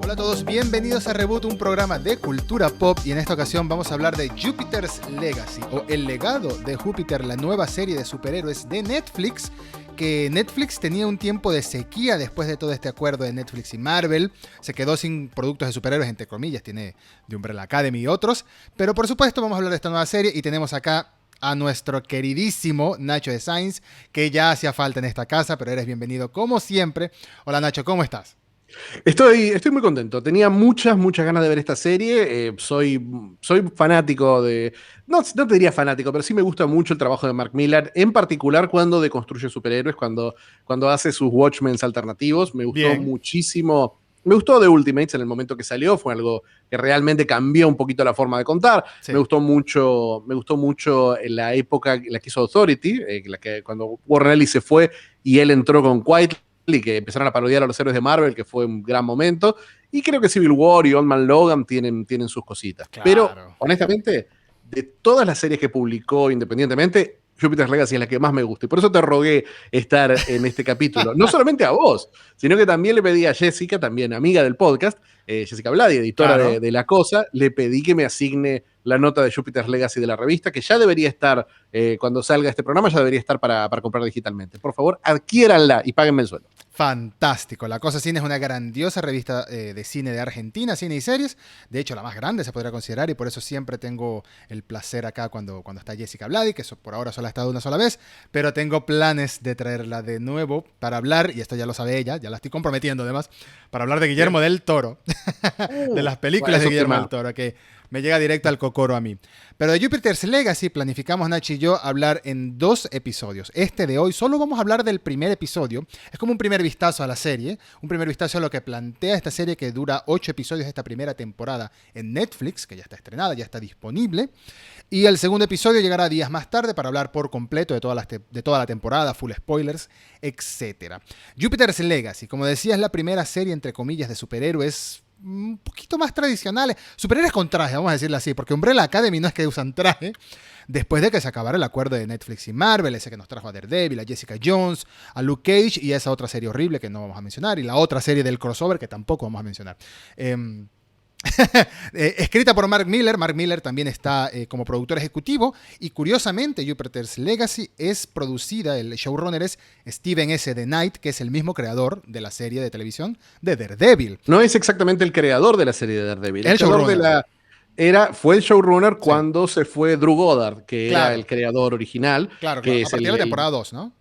Hola a todos, bienvenidos a Reboot, un programa de cultura pop, y en esta ocasión vamos a hablar de Jupiter's Legacy, o El legado de Júpiter, la nueva serie de superhéroes de Netflix, que Netflix tenía un tiempo de sequía después de todo este acuerdo de Netflix y Marvel. Se quedó sin productos de superhéroes, entre comillas, tiene The Umbrella Academy y otros, pero por supuesto vamos a hablar de esta nueva serie y tenemos acá a nuestro queridísimo Nacho de Sainz, que ya hacía falta en esta casa, pero eres bienvenido como siempre. Hola Nacho, ¿cómo estás? Estoy muy contento. Tenía muchas ganas de ver esta serie. Soy fanático de... No te diría fanático, pero sí me gusta mucho el trabajo de Mark Millar, en particular cuando deconstruye superhéroes, cuando hace sus Watchmen alternativos. Me gustó Bien. muchísimo. Me gustó The Ultimates en el momento que salió. Fue algo que realmente cambió un poquito la forma de contar. Sí. Me gustó mucho en la época en la que hizo Authority, cuando Warren Ellis se fue y él entró con Quietly, y que empezaron a parodiar a los héroes de Marvel, que fue un gran momento. Y creo que Civil War y Old Man Logan tienen sus cositas. Claro. Pero, honestamente, de todas las series que publicó independientemente, Jupiter's Legacy es la que más me gusta. Y por eso te rogué estar en este capítulo. No solamente a vos, sino que también le pedí a Jessica, también amiga del podcast, Jessica Vladi, editora Claro. de La Cosa, le pedí que me asigne la nota de Jupiter's Legacy de la revista, que ya debería estar, cuando salga este programa, ya debería estar para comprar digitalmente. Por favor, adquiéranla y páguenme el sueldo. Fantástico. La Cosa Cine es una grandiosa revista de cine de Argentina, cine y series. De hecho, la más grande se podría considerar, y por eso siempre tengo el placer acá cuando está Jessica Vladi, que por ahora solo ha estado una sola vez, pero tengo planes de traerla de nuevo para hablar, y esto ya lo sabe ella, ya la estoy comprometiendo además, para hablar de Guillermo del Toro, de las películas de Guillermo del Toro, que me llega directo al cocoro a mí. Pero de Jupiter's Legacy planificamos Nachi y yo hablar en 2 episodios. Este de hoy solo vamos a hablar del primer episodio. Es como un primer vistazo a la serie, un primer vistazo a lo que plantea esta serie, que dura 8 episodios de esta primera temporada en Netflix, que ya está estrenada, ya está disponible. Y el segundo episodio llegará días más tarde para hablar por completo de toda la temporada, full spoilers, etc. Jupiter's Legacy, como decía, es la primera serie, entre comillas, de superhéroes un poquito más tradicionales, superhéroes con traje, vamos a decirlo así, porque Umbrella Academy no es que usan traje, después de que se acabara el acuerdo de Netflix y Marvel, ese que nos trajo a Daredevil, a Jessica Jones, a Luke Cage y esa otra serie horrible que no vamos a mencionar, y la otra serie del crossover que tampoco vamos a mencionar. Escrita por Mark Millar. Mark Millar también está como productor ejecutivo, y curiosamente Jupiter's Legacy es producida, el showrunner es Steven S. DeKnight, que es el mismo creador de la serie de televisión de Daredevil. No es exactamente el creador de la serie de Daredevil. El showrunner. Fue el showrunner Sí. cuando se fue Drew Goddard, que Claro. era el creador original. Claro, Que a partir de la temporada 2, ¿no?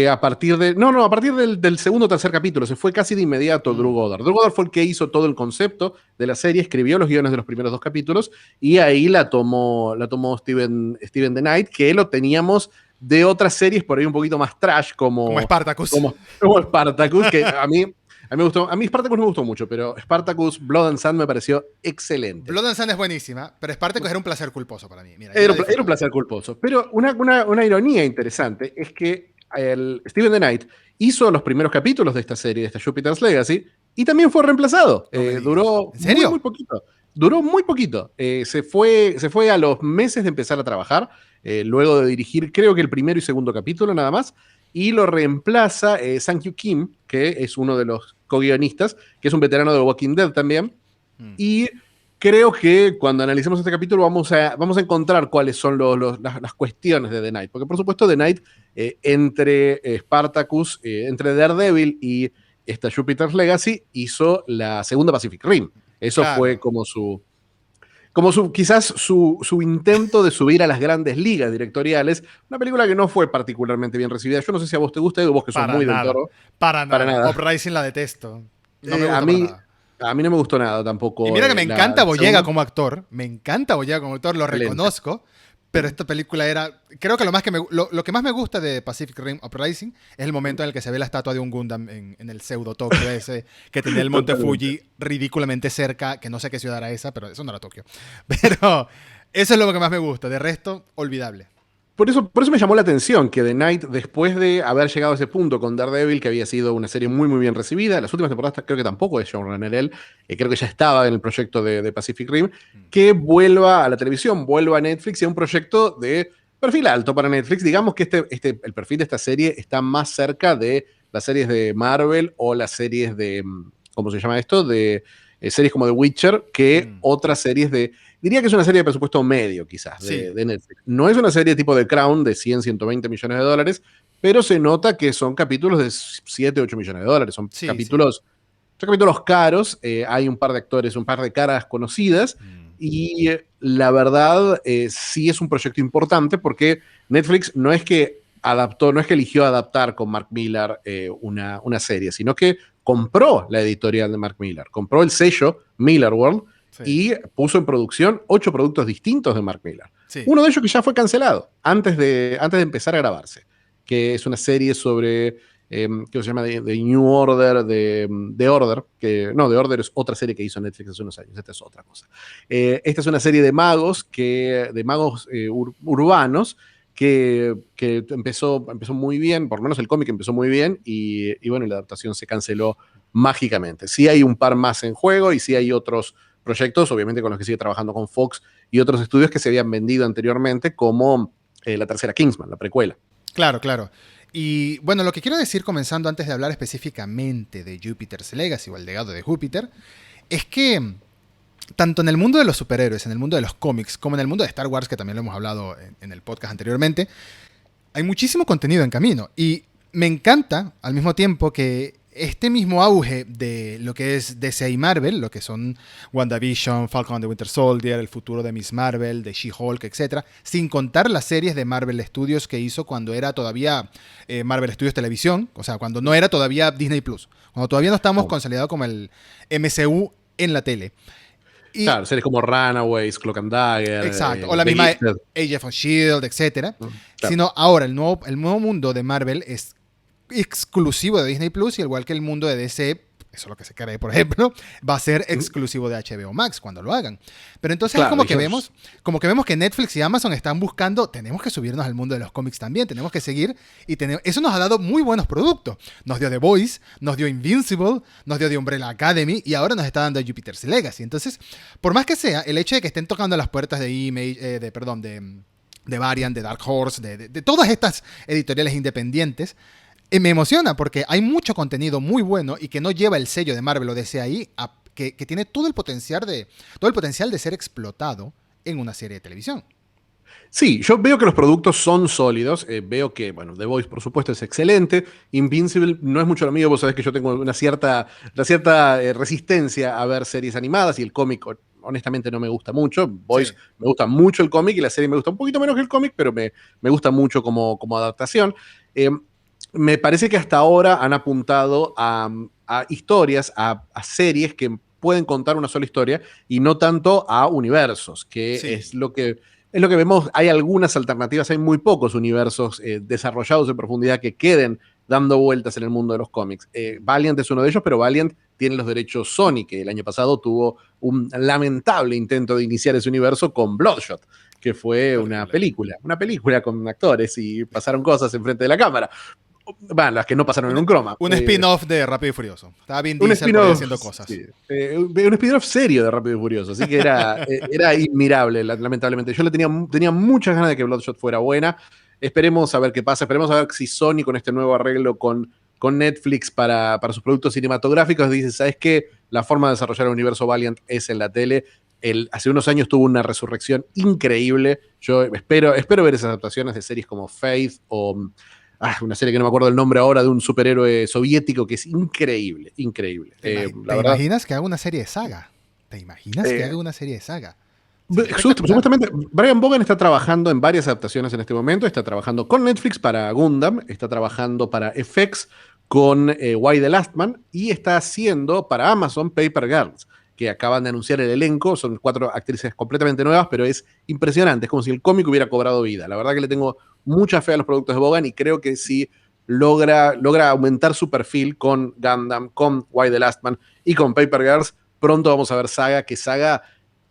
A partir del segundo o tercer capítulo, se fue casi de inmediato Drew Goddard. Drew Goddard fue el que hizo todo el concepto de la serie, escribió los guiones de los primeros 2 capítulos, y ahí la tomó Steven DeKnight, que lo teníamos de otras series por ahí un poquito más trash, como Spartacus. Como Spartacus, que a mí me gustó. A mí Spartacus no me gustó mucho, pero Spartacus Blood and Sand me pareció excelente. Blood and Sand es buenísima, pero Spartacus era un placer culposo para mí. Mira, Era un placer culposo. Pero una ironía interesante es que el Steven DeKnight hizo los primeros capítulos de esta serie, de esta Jupiter's Legacy, y también fue reemplazado. Duró ¿En serio? muy poquito. Duró muy poquito. Se fue a los meses de empezar a trabajar, luego de dirigir, creo que el primero y segundo capítulo nada más, y lo reemplaza Sang-Kyu Kim, que es uno de los co-guionistas, que es un veterano de The Walking Dead también. Y creo que cuando analicemos este capítulo vamos a encontrar cuáles son las cuestiones de The Knight. Porque, por supuesto, The Knight, entre Spartacus, entre Daredevil y esta Jupiter's Legacy, hizo la segunda Pacific Rim. Eso fue quizás su intento de subir a las grandes ligas directoriales. Una película que no fue particularmente bien recibida. Yo no sé si a vos te gusta, Edu, vos que sos muy del Toro. Para nada. Uprising la detesto. No me gusta para nada. A mí no me gustó nada tampoco. Y mira que me encanta Boyega como actor. Me encanta Boyega como actor, lo reconozco. Pero esta película era... Creo que lo que más me gusta de Pacific Rim Uprising es el momento en el que se ve la estatua de un Gundam en el pseudo Tokio ese, que tenía el monte Fuji ridículamente cerca, que no sé qué ciudad era esa, pero eso no era Tokio. Pero eso es lo que más me gusta. De resto, olvidable. Por eso me llamó la atención que The Knight, después de haber llegado a ese punto con Daredevil, que había sido una serie muy bien recibida, las últimas temporadas creo que tampoco es showrunner él, creo que ya estaba en el proyecto de Pacific Rim, que vuelva a la televisión, vuelva a Netflix, y a un proyecto de perfil alto para Netflix. Digamos que el perfil de esta serie está más cerca de las series de Marvel o las series de, ¿cómo se llama esto? De series como The Witcher que Mm. otras series de... Diría que es una serie de presupuesto medio, quizás, Sí. de Netflix. No es una serie tipo The Crown de 100, 120 millones de dólares, pero se nota que son capítulos de 7, 8 millones de dólares. Son Sí, sí. capítulos caros, hay un par de actores, un par de caras conocidas, Mm. y la verdad sí es un proyecto importante porque Netflix no es que adaptó, no es que eligió adaptar con Mark Millar una serie, sino que compró la editorial de Mark Millar, compró el sello Millar World Sí. y puso en producción 8 productos distintos de Mark Millar. Sí. Uno de ellos que ya fue cancelado antes de empezar a grabarse, que es una serie sobre que se llama The New Order, de Order, que no, The Order es otra serie que hizo Netflix hace unos años, esta es otra cosa. Esta es una serie de magos, urbanos, que empezó muy bien, por lo menos el cómic empezó muy bien, y bueno, la adaptación se canceló mágicamente. Sí hay un par más en juego, y sí hay otros proyectos, obviamente con los que sigue trabajando con Fox y otros estudios que se habían vendido anteriormente, como la tercera Kingsman, la precuela. Claro, claro. Y bueno, lo que quiero decir, comenzando antes de hablar específicamente de Jupiter's Legacy o el legado de Júpiter, es que tanto en el mundo de los superhéroes, en el mundo de los cómics, como en el mundo de Star Wars, que también lo hemos hablado en el podcast anteriormente, hay muchísimo contenido en camino. Y me encanta al mismo tiempo que este mismo auge de lo que es DC y Marvel, lo que son WandaVision, Falcon and the Winter Soldier, el futuro de Miss Marvel, de She-Hulk, etc., sin contar las series de Marvel Studios que hizo cuando era todavía Marvel Studios Televisión, o sea, cuando no era todavía Disney Plus, cuando todavía no estábamos consolidados como el MCU en la tele. Y, claro, series como Runaways, Cloak and Dagger, exacto, o la The misma Gifted. Age of S.H.I.E.L.D., etc. Claro. Sino ahora el nuevo mundo de Marvel es exclusivo de Disney Plus, y igual que el mundo de DC, eso es lo que se cree, por ejemplo, va a ser exclusivo de HBO Max cuando lo hagan. Pero entonces Claro, es como que vemos que Netflix y Amazon están buscando, tenemos que subirnos al mundo de los cómics también, tenemos que seguir, y eso nos ha dado muy buenos productos. Nos dio The Boys, nos dio Invincible, nos dio The Umbrella Academy, y ahora nos está dando Jupiter's Legacy. Entonces, por más que sea, el hecho de que estén tocando las puertas de Image, de Variant, de Dark Horse, de todas estas editoriales independientes, me emociona porque hay mucho contenido muy bueno y que no lleva el sello de Marvel o DC ahí, que tiene todo el potencial de ser explotado en una serie de televisión. Sí, yo veo que los productos son sólidos, veo que, bueno, The Voice por supuesto es excelente, Invincible no es mucho lo mío, vos sabés que yo tengo una cierta resistencia a ver series animadas, y el cómic honestamente no me gusta mucho. Voice Sí. me gusta mucho el cómic, y la serie me gusta un poquito menos que el cómic, pero me gusta mucho como adaptación. Me parece que hasta ahora han apuntado a historias, a series que pueden contar una sola historia y no tanto a universos, que Sí. es lo que vemos. Hay algunas alternativas, hay muy pocos universos desarrollados en profundidad que queden dando vueltas en el mundo de los cómics. Valiant es uno de ellos, pero Valiant tiene los derechos Sony, que el año pasado tuvo un lamentable intento de iniciar ese universo con Bloodshot, que fue una película con actores y pasaron cosas enfrente de la cámara. Bueno, las que no pasaron en un croma. Un spin-off de Rápido y Furioso. Estaba Vin Un Diesel por ahí spin-off, haciendo cosas. sí. Un spin-off serio de Rápido y Furioso, así que era admirable, lamentablemente. Yo tenía muchas ganas de que Bloodshot fuera buena. Esperemos a ver qué pasa. Esperemos a ver si Sony, con este nuevo arreglo con Netflix para sus productos cinematográficos, dice: ¿sabes qué? La forma de desarrollar el universo Valiant es en la tele. Hace unos años tuvo una resurrección increíble. Yo espero ver esas adaptaciones de series como Faith o una serie que no me acuerdo el nombre ahora, de un superhéroe soviético que es increíble. ¿Te verdad, imaginas que haga una serie de Saga? ¿Te imaginas que haga una serie de Saga? Supuestamente, Brian Vaughan está trabajando en varias adaptaciones en este momento. Está trabajando con Netflix para Gundam, está trabajando para FX con Why the Last Man, y está haciendo para Amazon Paper Girls, que acaban de anunciar el elenco. Son 4 actrices completamente nuevas, pero es impresionante. Es como si el cómic hubiera cobrado vida. La verdad que le tengo mucha fe a los productos de Vaughan, y creo que si logra aumentar su perfil con Gundam, con Why the Last Man y con Paper Girls, pronto vamos a ver Saga, que Saga,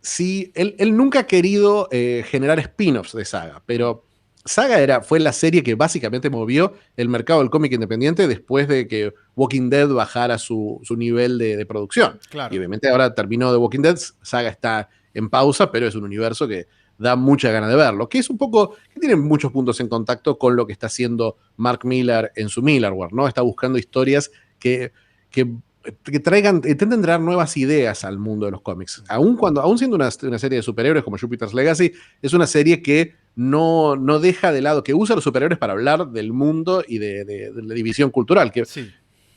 sí, él nunca ha querido generar spin-offs de Saga, pero Saga fue la serie que básicamente movió el mercado del cómic independiente después de que Walking Dead bajara su nivel de producción. Claro. Y obviamente ahora terminó The Walking Dead, Saga está en pausa, pero es un universo que da mucha ganas de verlo, que es un poco, que tiene muchos puntos en contacto con lo que está haciendo Mark Millar en su Millar World, ¿no? Está buscando historias que que traigan, intenten traer nuevas ideas al mundo de los cómics. Aún siendo una serie de superhéroes como Jupiter's Legacy, es una serie que no deja de lado, que usa a los superhéroes para hablar del mundo y de la división cultural, que Sí.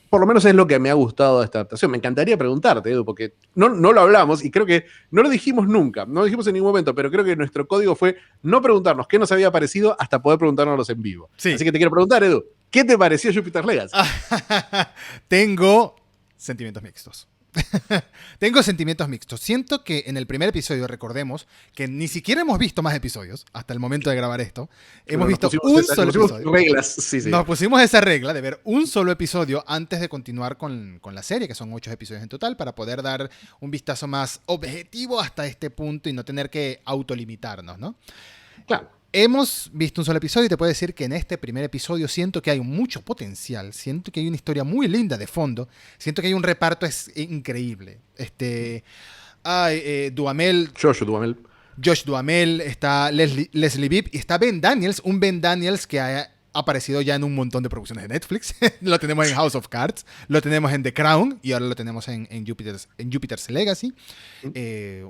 por lo menos es lo que me ha gustado de esta adaptación. Me encantaría preguntarte, Edu, porque no lo hablamos y creo que no lo dijimos nunca, no lo dijimos en ningún momento, pero creo que nuestro código fue no preguntarnos qué nos había parecido hasta poder preguntárnoslos en vivo. Sí. Así que te quiero preguntar, Edu, ¿qué te pareció Jupiter's Legacy? Tengo sentimientos mixtos. Tengo sentimientos mixtos. Siento que en el primer episodio, recordemos que ni siquiera hemos visto más episodios hasta el momento de grabar esto. Hemos visto un solo episodio. Reglas, sí. Nos pusimos esa regla de ver un solo episodio antes de continuar con la serie, que son 8 episodios en total, para poder dar un vistazo más objetivo hasta este punto y no tener que autolimitarnos, ¿no? Claro. Hemos visto un solo episodio y te puedo decir que en este primer episodio siento que hay mucho potencial, siento que hay una historia muy linda de fondo, siento que hay un reparto increíble. Josh Duhamel, está Leslie Bibb y está Ben Daniels, un Ben Daniels que ha aparecido ya en un montón de producciones de Netflix. Lo tenemos en House of Cards, lo tenemos en The Crown y ahora lo tenemos en Jupiter's Legacy.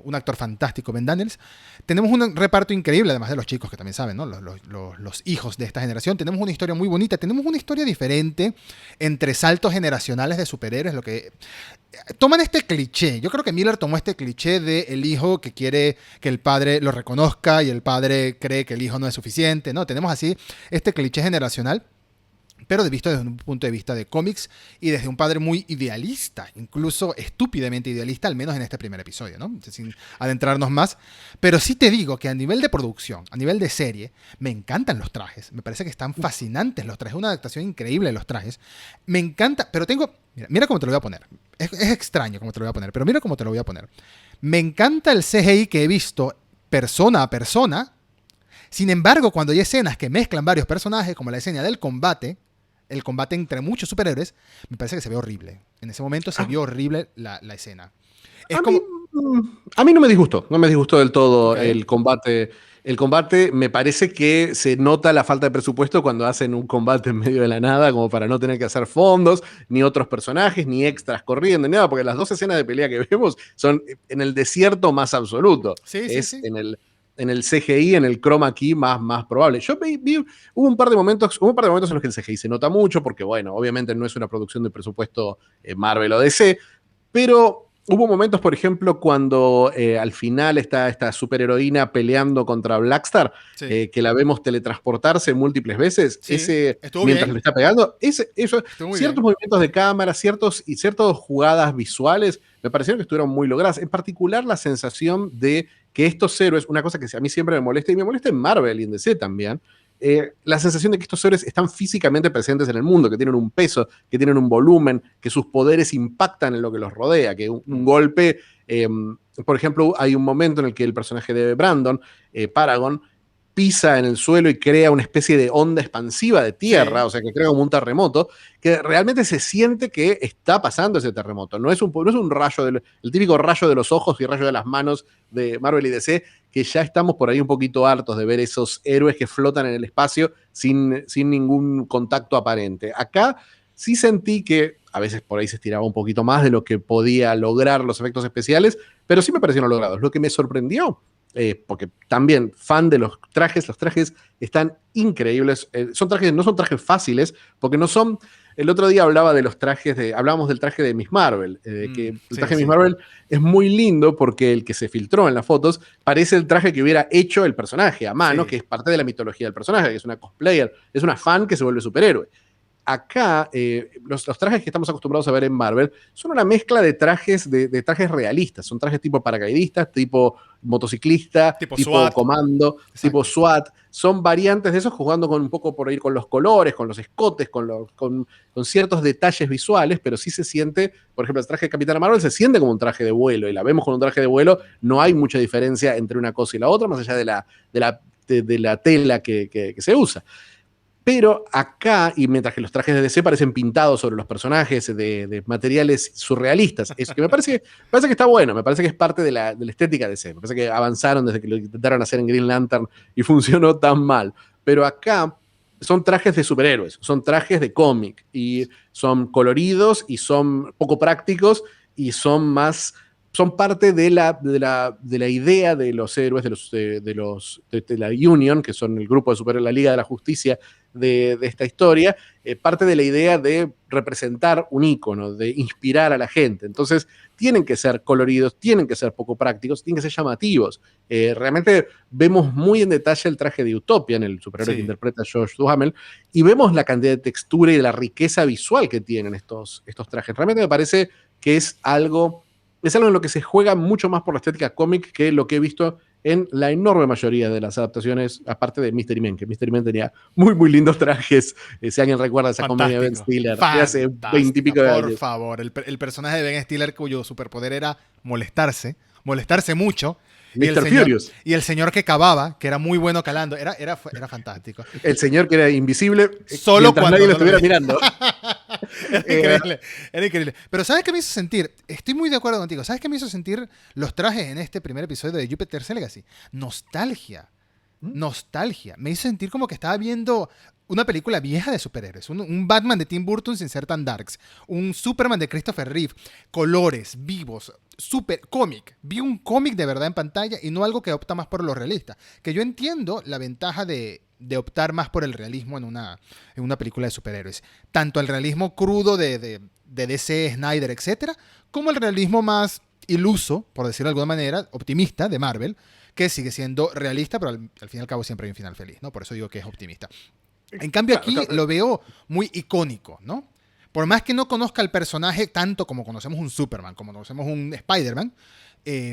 Un actor fantástico, Ben Daniels. Tenemos un reparto increíble, además de los chicos que también saben, ¿no? Los hijos de esta generación. Tenemos una historia muy bonita, tenemos una historia diferente entre saltos generacionales de superhéroes, lo que... Toman este cliché. Yo creo que Miller tomó este cliché de el hijo que quiere que el padre lo reconozca y el padre cree que el hijo no es suficiente, ¿no? Tenemos así este cliché generacional, pero visto desde un punto de vista de cómics y desde un padre muy idealista, incluso estúpidamente idealista, al menos en este primer episodio, ¿no? Sin adentrarnos más. Pero sí te digo que a nivel de producción, a nivel de serie, me encantan los trajes. Me parece que están fascinantes los trajes. Una adaptación increíble de los trajes. Me encanta, pero tengo... Mira cómo te lo voy a poner. Es extraño cómo te lo voy a poner, pero mira cómo te lo voy a poner. Me encanta el CGI que he visto persona a persona. Sin embargo, cuando hay escenas que mezclan varios personajes, como la escena del combate, el combate entre muchos superhéroes, me parece que se ve horrible. En ese momento se vio horrible la escena. A mí no me disgustó del todo Okay. el combate. El combate me parece que se nota la falta de presupuesto cuando hacen un combate en medio de la nada, como para no tener que hacer fondos, ni otros personajes, ni extras corriendo, ni nada, porque las dos escenas de pelea que vemos son en el desierto más absoluto. Sí. En el CGI, en el chroma key más probable. Yo hubo un par de momentos en los que el CGI se nota mucho, porque bueno, obviamente no es una producción de presupuesto Marvel o DC, pero hubo momentos, por ejemplo, cuando al final está esta superheroína peleando contra Blackstar, que la vemos teletransportarse múltiples veces, mientras le está pegando, ciertos movimientos de cámara, ciertas jugadas visuales, me parecieron que estuvieron muy logradas. En particular, la sensación de que estos héroes, una cosa que a mí siempre me molesta, y me molesta en Marvel y en DC también, la sensación de que estos héroes están físicamente presentes en el mundo, que tienen un peso, que tienen un volumen, que sus poderes impactan en lo que los rodea, que un golpe, por ejemplo, hay un momento en el que el personaje de Brandon, Paragon, pisa en el suelo y crea una especie de onda expansiva de tierra, o sea, que crea como un terremoto, que realmente se siente que está pasando ese terremoto. No es un rayo, el típico rayo de los ojos y rayo de las manos de Marvel y DC, que ya estamos por ahí un poquito hartos de ver esos héroes que flotan en el espacio sin ningún contacto aparente. Acá sí sentí que a veces por ahí se estiraba un poquito más de lo que podía lograr los efectos especiales, pero sí me parecieron logrados. Lo que me sorprendió, porque también fan de los trajes están increíbles. No son trajes fáciles, porque no son... El otro día hablábamos del traje de Miss Marvel, que el traje de Miss Marvel es muy lindo porque el que se filtró en las fotos parece el traje que hubiera hecho el personaje a mano, que es parte de la mitología del personaje, que es una cosplayer, es una fan que se vuelve superhéroe. Acá, los trajes que estamos acostumbrados a ver en Marvel son una mezcla de trajes realistas. Son trajes tipo paracaidistas, tipo motociclista, tipo SWAT. Comando, exacto, tipo SWAT. Son variantes de esos, jugando un poco por ir con los colores, con los escotes, con ciertos detalles visuales, pero sí se siente, por ejemplo, el traje de Capitana Marvel se siente como un traje de vuelo, y la vemos con un traje de vuelo. No hay mucha diferencia entre una cosa y la otra, más allá de la tela que se usa. Pero acá, y mientras que los trajes de DC parecen pintados sobre los personajes de materiales surrealistas, es que me parece que está bueno, me parece que es parte de la estética de DC, me parece que avanzaron desde que lo intentaron hacer en Green Lantern y funcionó tan mal. Pero acá son trajes de superhéroes, son trajes de cómic, y son coloridos, y son poco prácticos, y son parte de la idea de los héroes, de la Union, que son el grupo de superhéroes, la Liga de la Justicia de esta historia, parte de la idea de representar un ícono, de inspirar a la gente. Entonces, tienen que ser coloridos, tienen que ser poco prácticos, tienen que ser llamativos. Realmente vemos muy en detalle el traje de Utopian, el superhéroe que interpreta Josh Duhamel, y vemos la cantidad de textura y de la riqueza visual que tienen estos trajes. Realmente me parece que es algo en lo que se juega mucho más por la estética cómic que lo que he visto en la enorme mayoría de las adaptaciones, aparte de Mystery Men, que Mystery Men tenía muy, muy lindos trajes. Si alguien recuerda esa comedia de Ben Stiller de hace 20 y pico de años. Por favor, el personaje de Ben Stiller cuyo superpoder era molestarse mucho. Mr. Furious. Y el señor que cavaba, que era muy bueno calando, era fantástico. El señor que era invisible solo cuando nadie lo estuviera mirando. Era increíble. Pero ¿sabes qué me hizo sentir? Estoy muy de acuerdo contigo. ¿Sabes qué me hizo sentir los trajes en este primer episodio de Jupiter's Legacy? Nostalgia. Nostalgia. Me hizo sentir como que estaba viendo una película vieja de superhéroes. Un Batman de Tim Burton sin ser tan darks. Un Superman de Christopher Reeve. Colores, vivos, super cómic. Vi un cómic de verdad en pantalla y no algo que opta más por lo realista. Que yo entiendo la ventaja de optar más por el realismo en una película de superhéroes. Tanto el realismo crudo de DC, Snyder, etcétera, como el realismo más iluso, por decirlo de alguna manera, optimista de Marvel, que sigue siendo realista, pero al fin y al cabo siempre hay un final feliz, ¿no? Por eso digo que es optimista. En cambio aquí lo veo muy icónico, ¿no? Por más que no conozca el personaje tanto como conocemos un Superman, como conocemos un Spider-Man,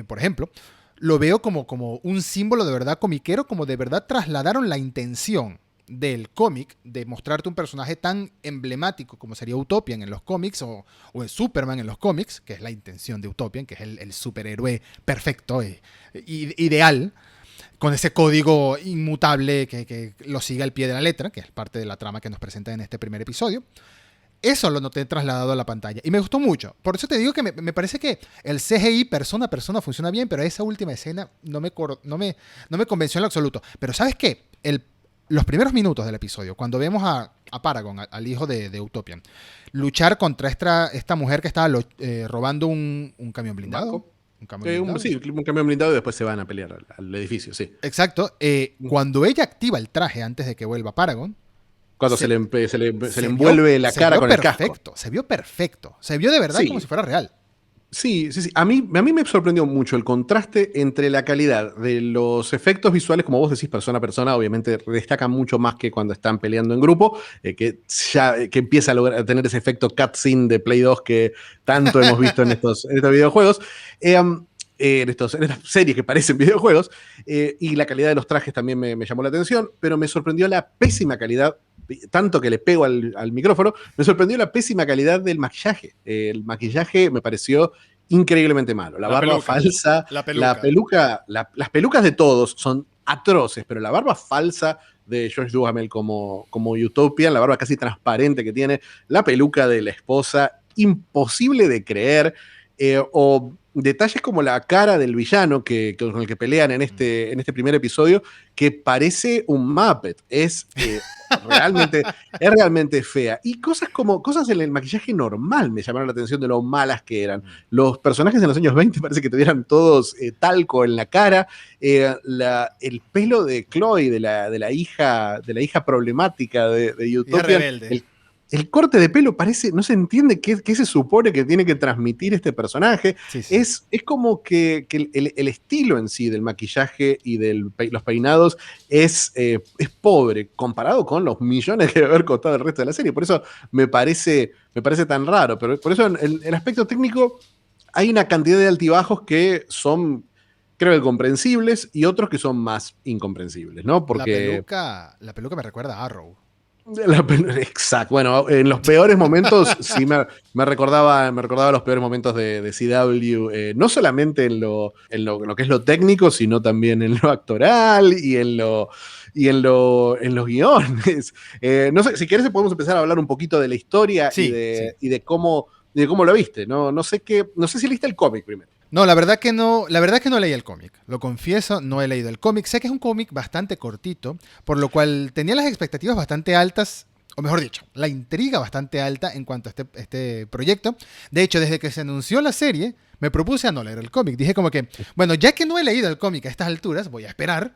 por ejemplo, lo veo como un símbolo de verdad comiquero, como de verdad trasladaron la intención del cómic de mostrarte un personaje tan emblemático como sería Utopian en los cómics o en Superman en los cómics, que es la intención de Utopian, que es el superhéroe perfecto, ideal, con ese código inmutable que lo sigue al pie de la letra, que es parte de la trama que nos presenta en este primer episodio. Eso lo noté trasladado a la pantalla y me gustó mucho. Por eso te digo que me parece que el CGI persona a persona funciona bien, pero esa última escena no me convenció en lo absoluto. Pero ¿sabes qué? Los primeros minutos del episodio, cuando vemos a Paragon, al hijo de Utopian, luchar contra esta mujer que estaba robando un camión blindado. Sí, un camión blindado y después se van a pelear al edificio, sí. Exacto. Cuando ella activa el traje antes de que vuelva Paragon, cuando se le envuelve la cara con el casco. Se vio perfecto. Se vio de verdad como si fuera real. Sí. A mí me sorprendió mucho el contraste entre la calidad de los efectos visuales, como vos decís, persona a persona, obviamente destacan mucho más que cuando están peleando en grupo, que empieza a tener ese efecto cutscene de Play 2 que tanto hemos visto en estos videojuegos. En estas series que parecen videojuegos, y la calidad de los trajes también me llamó la atención, pero me sorprendió la pésima calidad, tanto que le pego al micrófono, me sorprendió la pésima calidad del maquillaje. El maquillaje me pareció increíblemente malo. La barba falsa, la peluca, las pelucas de todos son atroces, pero la barba falsa de Josh Duhamel como Utopian, la barba casi transparente que tiene, la peluca de la esposa, imposible de creer, o detalles como la cara del villano con el que pelean en este primer episodio, que parece un Muppet. Es realmente fea. Y cosas en el maquillaje normal me llamaron la atención de lo malas que eran. Los personajes en los años 20 parece que tuvieran todos talco en la cara. El pelo de Chloe, de la hija problemática de Utopia. El corte de pelo parece, no se entiende qué se supone que tiene que transmitir este personaje. Sí. Es como que el estilo en sí del maquillaje y los peinados es pobre comparado con los millones que debe haber costado el resto de la serie. Por eso me parece tan raro. Pero por eso en el aspecto técnico hay una cantidad de altibajos que son, creo que comprensibles, y otros que son más incomprensibles, ¿no? Porque la peluca me recuerda a Arrow. Exacto. Bueno, en los peores momentos sí me recordaba los peores momentos de CW, no solamente en lo que es lo técnico, sino también en lo actoral y en los guiones. No sé, si quieres podemos empezar a hablar un poquito de la historia y de cómo lo viste. No sé si leíste el cómic primero. No, la verdad que no, la verdad que no leí el cómic. Lo confieso, no he leído el cómic. Sé que es un cómic bastante cortito, por lo cual tenía las expectativas bastante altas, o mejor dicho, la intriga bastante alta en cuanto a este proyecto. De hecho, desde que se anunció la serie, me propuse a no leer el cómic. Dije como que, bueno, ya que no he leído el cómic a estas alturas, voy a esperar,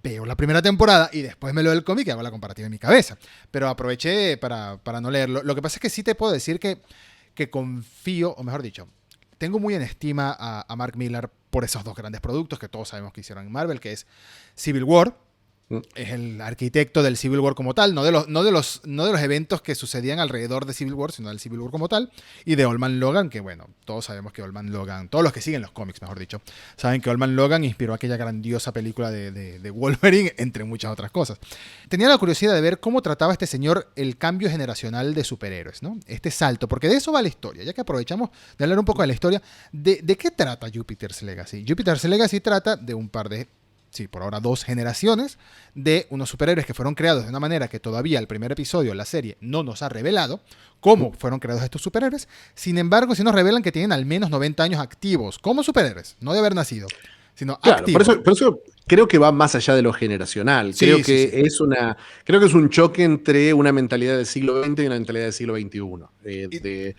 veo la primera temporada y después me leo el cómic y hago la comparativa en mi cabeza. Pero aproveché para no leerlo. Lo que pasa es que sí te puedo decir que confío, o mejor dicho, tengo muy en estima a Mark Millar por esos dos grandes productos que todos sabemos que hicieron en Marvel, que es Civil War. Mm. Es el arquitecto del Civil War como tal, no de los eventos que sucedían alrededor de Civil War, sino del Civil War como tal, y de Old Man Logan, que bueno, todos sabemos que Old Man Logan, todos los que siguen los cómics, mejor dicho, saben que Old Man Logan inspiró aquella grandiosa película de Wolverine, entre muchas otras cosas. Tenía la curiosidad de ver cómo trataba este señor el cambio generacional de superhéroes, ¿no? Este salto, porque de eso va la historia, ya que aprovechamos de hablar un poco de la historia, ¿de qué trata Jupiter's Legacy? Jupiter's Legacy trata de un par de, sí, por ahora dos generaciones de unos superhéroes que fueron creados de una manera que todavía el primer episodio de la serie no nos ha revelado cómo fueron creados estos superhéroes. Sin embargo, sí nos revelan que tienen al menos 90 años activos como superhéroes, no de haber nacido, sino Claro, activos. por eso creo que va más allá de lo generacional. Sí, sí, sí. Creo que es un choque entre una mentalidad del siglo XX y una mentalidad del siglo XXI. Y,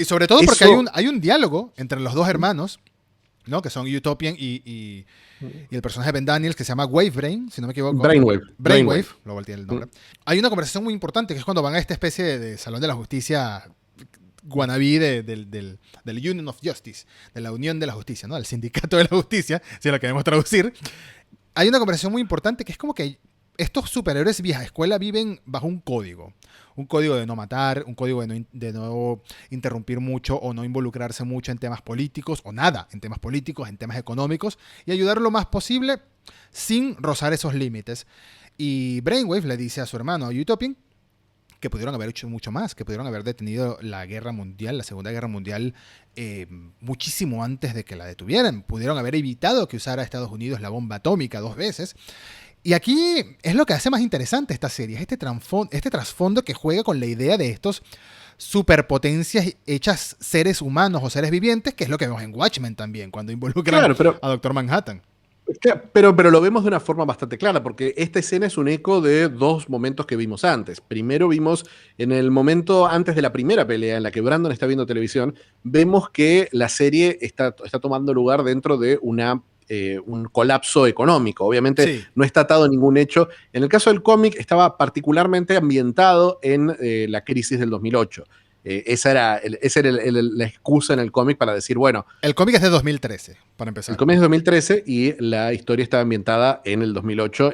y sobre todo porque Eso. hay un diálogo entre los dos hermanos, ¿no? Que son Utopian y el personaje Ben Daniels, que se llama Wavebrain, si no me equivoco. Brainwave. Brainwave, luego tiene el nombre. Hay una conversación muy importante que es cuando van a esta especie de Salón de la Justicia wannabe del Union of Justice, de la Unión de la Justicia, ¿no? Del Sindicato de la Justicia, si lo queremos traducir. Hay una conversación muy importante que es como que estos superhéroes vieja escuela viven bajo un código. Un código de no matar, un código de no interrumpir mucho o no involucrarse mucho en temas políticos o nada en temas políticos, en temas económicos y ayudar lo más posible sin rozar esos límites. Y Brainwave le dice a su hermano, a Utopian, que pudieron haber hecho mucho más, que pudieron haber detenido la guerra mundial, la Segunda Guerra Mundial, muchísimo antes de que la detuvieran. Pudieron haber evitado que usara Estados Unidos la bomba atómica 2 veces. Y aquí es lo que hace más interesante esta serie, es este trasfondo que juega con la idea de estos superpotencias hechas seres humanos o seres vivientes, que es lo que vemos en Watchmen también, cuando involucran Claro, a Doctor Manhattan. pero lo vemos de una forma bastante clara, porque esta escena es un eco de dos momentos que vimos antes. Primero vimos en el momento antes de la primera pelea, en la que Brandon está viendo televisión, vemos que la serie está tomando lugar dentro de un colapso económico. Obviamente Sí. no está atado a ningún hecho. En el caso del cómic estaba particularmente ambientado en la crisis del 2008. Esa era la excusa en el cómic para decir, bueno, El cómic es de 2013, para el empezar. cómic es de 2013 y la historia está ambientada en el 2008,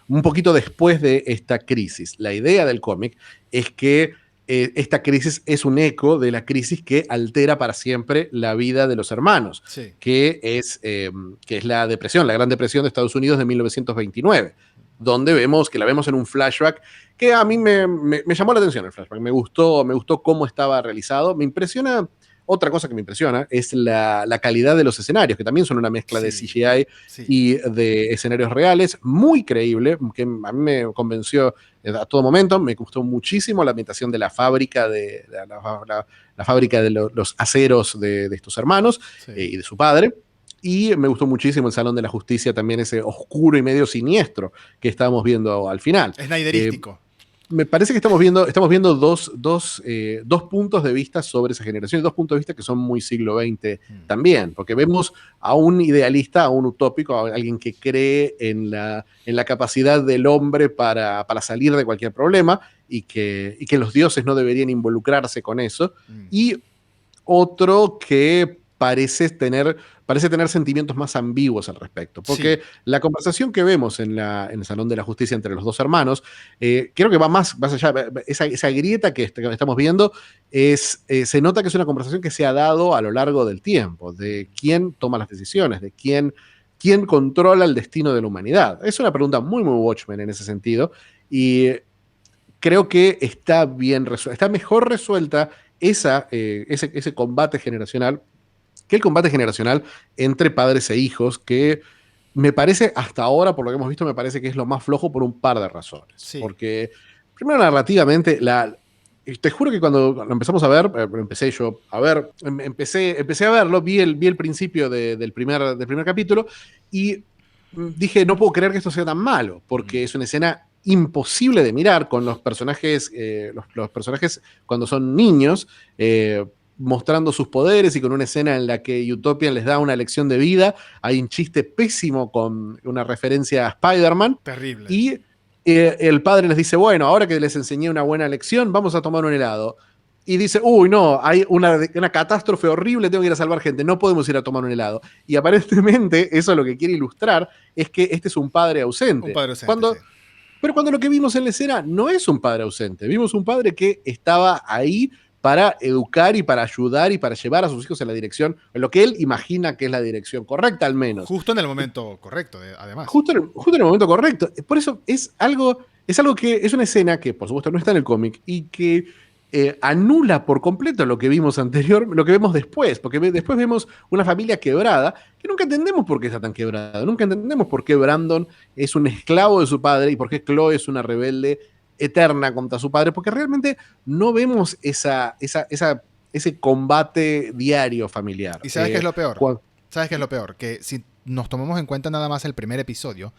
un poquito después de esta crisis. La idea del cómic es que esta crisis es un eco de la crisis que altera para siempre la vida de los hermanos, Sí. que es la depresión, la Gran Depresión de Estados Unidos de 1929, donde la vemos en un flashback que a mí me llamó la atención el flashback, me gustó cómo estaba realizado, me impresiona. Otra cosa que me impresiona es la calidad de los escenarios, que también son una mezcla de Sí. CGI Sí. y de escenarios reales, muy creíble, que a mí me convenció a todo momento. Me gustó muchísimo la ambientación de la fábrica la fábrica de los aceros de estos hermanos Sí. y de su padre. Y me gustó muchísimo el Salón de la Justicia, también ese oscuro y medio siniestro que estábamos viendo al final. Snyderístico. Me parece que estamos viendo dos puntos de vista sobre esa generación y dos puntos de vista que son muy siglo XX también, porque vemos a un idealista, a un utópico, a alguien que cree en la capacidad del hombre para salir de cualquier problema y que los dioses no deberían involucrarse con eso, y otro que parece tener sentimientos más ambiguos al respecto. Porque Sí. la conversación que vemos en el Salón de la Justicia entre los dos hermanos, creo que va más allá. Esa grieta que estamos viendo se nota que es una conversación que se ha dado a lo largo del tiempo, de quién toma las decisiones, de quién controla el destino de la humanidad. Es una pregunta muy, muy Watchmen en ese sentido, y creo que está mejor resuelta ese combate generacional que el combate generacional entre padres e hijos, que me parece, hasta ahora, por lo que hemos visto, me parece que es lo más flojo por un par de razones. Sí. Porque, primero, narrativamente, y te juro que cuando lo empezamos a ver, empecé yo a ver, empecé a verlo, vi el principio del primer capítulo y dije, no puedo creer que esto sea tan malo, porque es una escena imposible de mirar con los personajes, los personajes cuando son niños, mostrando sus poderes y con una escena en la que Utopian les da una lección de vida. Hay un chiste pésimo con una referencia a Spider-Man. Terrible. Y el padre les dice, bueno, ahora que les enseñé una buena lección, vamos a tomar un helado. Y dice, uy, no, hay una catástrofe horrible, tengo que ir a salvar gente, no podemos ir a tomar un helado. Y aparentemente eso lo que quiere ilustrar es que este es un padre ausente. Un padre ausente, sí. Pero cuando lo que vimos en la escena no es un padre ausente, vimos un padre que estaba ahí para educar y para ayudar y para llevar a sus hijos en la dirección, en lo que él imagina que es la dirección correcta al menos. Justo en el momento correcto, además. Justo en el momento correcto. Por eso es algo que es una escena que por supuesto no está en el cómic y que anula por completo lo que vimos anterior, lo que vemos después, porque después vemos una familia quebrada que nunca entendemos por qué está tan quebrada, nunca entendemos por qué Brandon es un esclavo de su padre y por qué Chloe es una rebelde eterna contra su padre, porque realmente no vemos ese combate diario familiar. ¿Y sabes qué es lo peor? ¿Sabes qué es lo peor? Que si nos tomamos en cuenta nada más el primer episodio,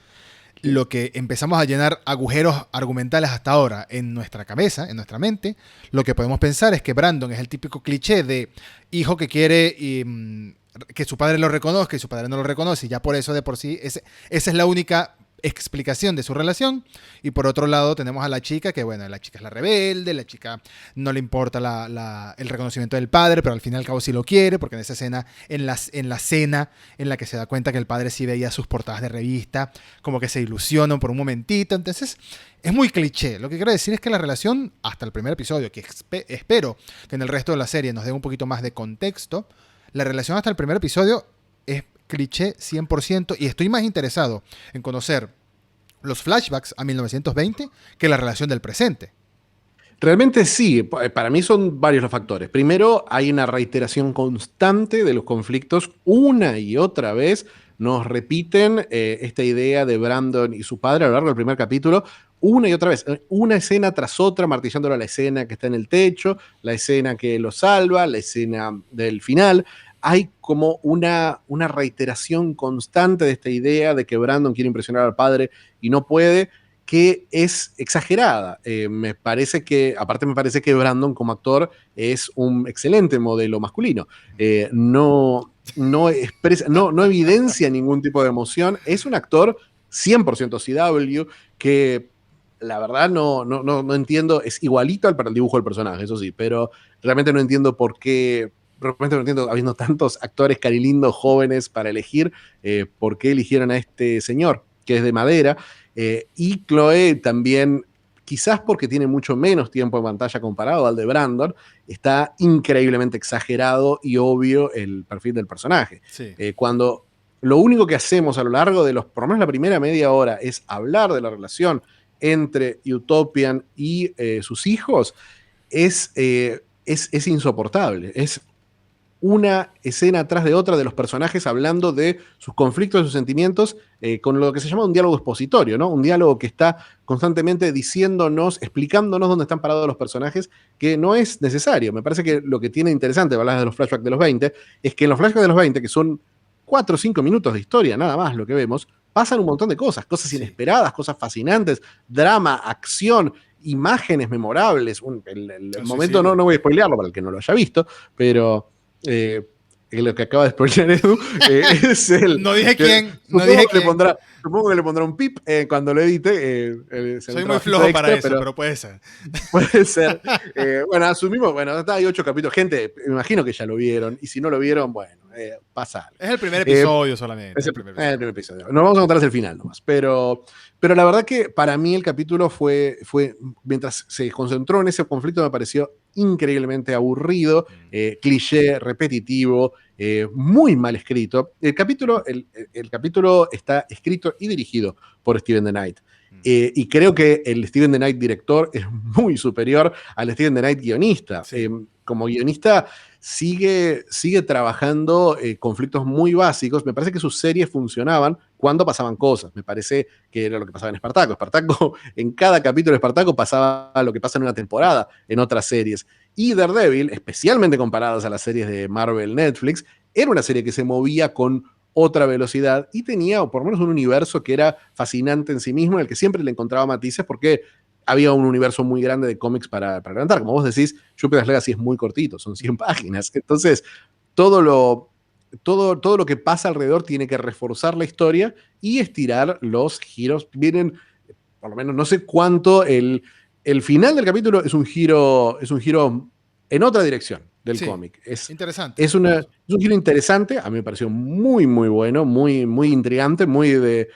lo que empezamos a llenar agujeros argumentales hasta ahora en nuestra cabeza, en nuestra mente, lo que podemos pensar es que Brandon es el típico cliché de hijo que quiere que su padre lo reconozca y su padre no lo reconoce, y ya por eso de por sí, esa es la única explicación de su relación. Y por otro lado tenemos a la chica que, bueno, la chica es la rebelde, la chica no le importa el reconocimiento del padre, pero al fin y al cabo sí lo quiere, porque en esa escena, en la cena en la que se da cuenta que el padre sí veía sus portadas de revista, como que se ilusionan por un momentito. Entonces es muy cliché. Lo que quiero decir es que la relación hasta el primer episodio, que espero que en el resto de la serie nos dé un poquito más de contexto, la relación hasta el primer episodio es cliché 100%, y estoy más interesado en conocer los flashbacks a 1920 que la relación del presente. Realmente sí, para mí son varios los factores. Primero, hay una reiteración constante de los conflictos, una y otra vez nos repiten esta idea de Brandon y su padre a lo largo del primer capítulo, una y otra vez, una escena tras otra, martillándolo a la escena que está en el techo, la escena que lo salva, la escena del final. Hay como una reiteración constante de esta idea de que Brandon quiere impresionar al padre y no puede, que es exagerada. Me parece que Brandon como actor es un excelente modelo masculino. No evidencia ningún tipo de emoción. Es un actor 100% CW que la verdad no entiendo, es igualito al dibujo del personaje, eso sí, pero realmente no entiendo por qué. Realmente no entiendo, habiendo tantos actores carilindos jóvenes para elegir, por qué eligieron a este señor, que es de madera. Y Chloe también, quizás porque tiene mucho menos tiempo en pantalla comparado al de Brandon, está increíblemente exagerado y obvio el perfil del personaje. Sí. Cuando lo único que hacemos a lo largo de por lo menos la primera media hora, es hablar de la relación entre Utopian y sus hijos, es insoportable. Es una escena tras de otra de los personajes hablando de sus conflictos, de sus sentimientos, con lo que se llama un diálogo expositorio, ¿no? Un diálogo que está constantemente diciéndonos, explicándonos dónde están parados los personajes, que no es necesario. Me parece que lo que tiene interesante, hablas de los flashbacks de los 20, es que en los flashbacks de los 20, que son 4 o 5 minutos de historia, nada más lo que vemos, pasan un montón de cosas inesperadas, cosas fascinantes, drama, acción, imágenes memorables. El momento, no voy a spoilearlo para el que no lo haya visto, pero lo que acaba de spoilear Edu es el... No dije quién. Supongo que le pondrá un pip cuando lo edite. Soy muy flojo extra, para eso, pero puede ser. Puede ser. Bueno, asumimos, hay 8 capítulos. Gente, me imagino que ya lo vieron, y si no lo vieron, bueno, pasa. Es el primer episodio solamente. Es el primer episodio. Nos vamos a contar hasta el final nomás. Pero la verdad que para mí el capítulo fue mientras se concentró en ese conflicto, me pareció increíblemente aburrido, cliché, repetitivo, muy mal escrito. El capítulo está escrito y dirigido por Steven DeKnight. Y creo que el Steven DeKnight director es muy superior al Steven DeKnight guionista. Sí. como guionista sigue trabajando conflictos muy básicos. Me parece que sus series funcionaban cuando pasaban cosas. Me parece que era lo que pasaba en Espartaco. Espartaco, en cada capítulo de Espartaco pasaba lo que pasa en una temporada en otras series. Y Daredevil, especialmente comparadas a las series de Marvel, Netflix, era una serie que se movía con otra velocidad y tenía, o por lo menos, un universo que era fascinante en sí mismo, en el que siempre le encontraba matices porque había un universo muy grande de cómics para levantar. Como vos decís, Jupiter's Legacy es muy cortito, son 100 páginas. Entonces, todo lo que pasa alrededor tiene que reforzar la historia y estirar los giros. Vienen, por lo menos, no sé cuánto, el final del capítulo es un giro en otra dirección del Sí, cómic. interesante. Es un giro interesante, a mí me pareció muy, muy bueno, muy, muy intrigante, muy de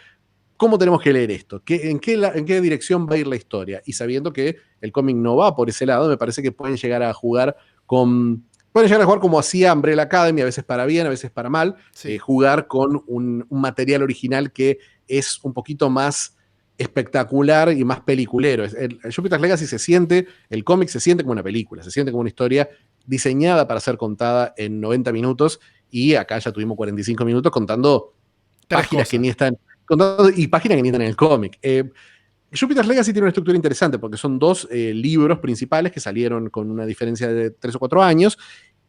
cómo tenemos que leer esto, en qué dirección va a ir la historia. Y sabiendo que el cómic no va por ese lado, me parece que pueden llegar a jugar como hacía Umbrella Academy, a veces para bien, a veces para mal, Sí. jugar con un material original que es un poquito más espectacular y más peliculero. El Jupiter's Legacy el cómic se siente como una película, se siente como una historia diseñada para ser contada en 90 minutos y acá ya tuvimos 45 minutos contando páginas que ni están y páginas que ni están en el cómic. Jupiter's Legacy tiene una estructura interesante porque son dos libros principales que salieron con una diferencia de 3 o 4 años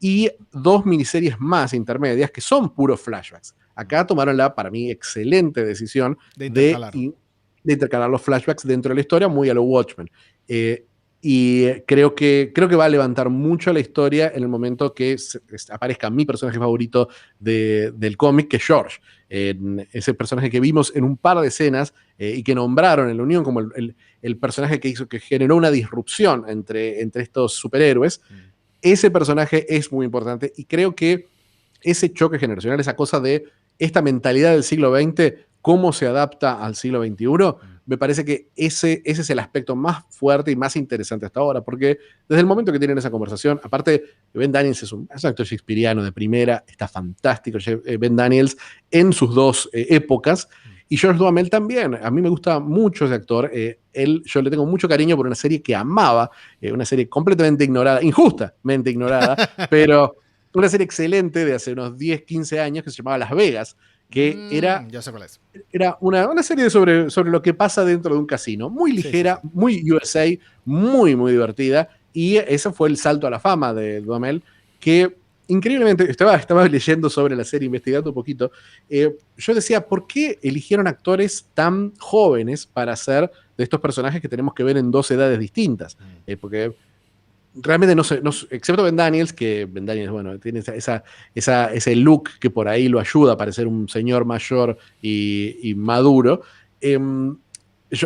y 2 miniseries más intermedias que son puros flashbacks. Acá tomaron la, para mí, excelente decisión de intercalar los flashbacks dentro de la historia, muy a lo Watchmen. Y creo que va a levantar mucho la historia en el momento que aparezca mi personaje favorito del cómic, que es George. Ese personaje que vimos en un par de escenas y que nombraron en la Unión como el personaje que generó una disrupción entre estos superhéroes. Ese personaje es muy importante y creo que ese choque generacional, esa cosa de esta mentalidad del siglo XX, cómo se adapta al siglo XXI, me parece que ese es el aspecto más fuerte y más interesante hasta ahora, porque desde el momento que tienen esa conversación, aparte, Ben Daniels es un actor shakespeariano de primera, está fantástico Ben Daniels en sus dos épocas, y George Duhamel también. A mí me gusta mucho ese actor. Yo le tengo mucho cariño por una serie que amaba, una serie completamente ignorada, injustamente ignorada, pero una serie excelente de hace unos 10, 15 años que se llamaba Las Vegas, que ya sé cuál es. era una serie sobre lo que pasa dentro de un casino. Muy ligera, sí. Muy USA, muy, muy divertida. Y ese fue el salto a la fama de Duhamel, que increíblemente, estaba leyendo sobre la serie, investigando un poquito. Yo decía, ¿por qué eligieron actores tan jóvenes para hacer de estos personajes que tenemos que ver en 2 edades distintas? Porque realmente no sé, excepto Ben Daniels, que Ben Daniels, bueno, tiene ese look que por ahí lo ayuda a parecer un señor mayor y maduro.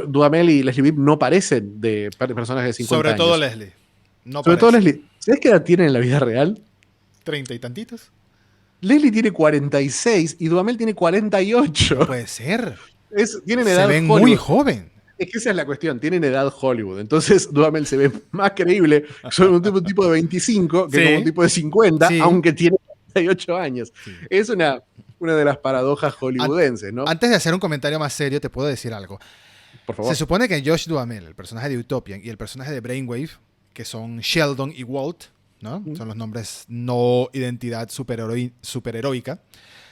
Duhamel y Leslie Bibb no parecen de personajes de 50 Sobre años. todo Leslie. No Sobre parece. todo Leslie. ¿Sabes qué edad tiene en la vida real? 30 y tantitos. Leslie tiene 46 y Duhamel tiene 48. No puede ser. Tienen Se edad ven Hollywood. muy joven. Es que esa es la cuestión, tienen edad Hollywood. Entonces Duhamel se ve más creíble son un tipo de 25 que como un tipo de 50, aunque tiene 38 años. Sí. Es una de las paradojas hollywoodenses, ¿no? Antes de hacer un comentario más serio, te puedo decir algo. Por favor. Se supone que Josh Duhamel, el personaje de Utopian, y el personaje de Brainwave, que son Sheldon y Walt, ¿no? Son los nombres no identidad superheroica.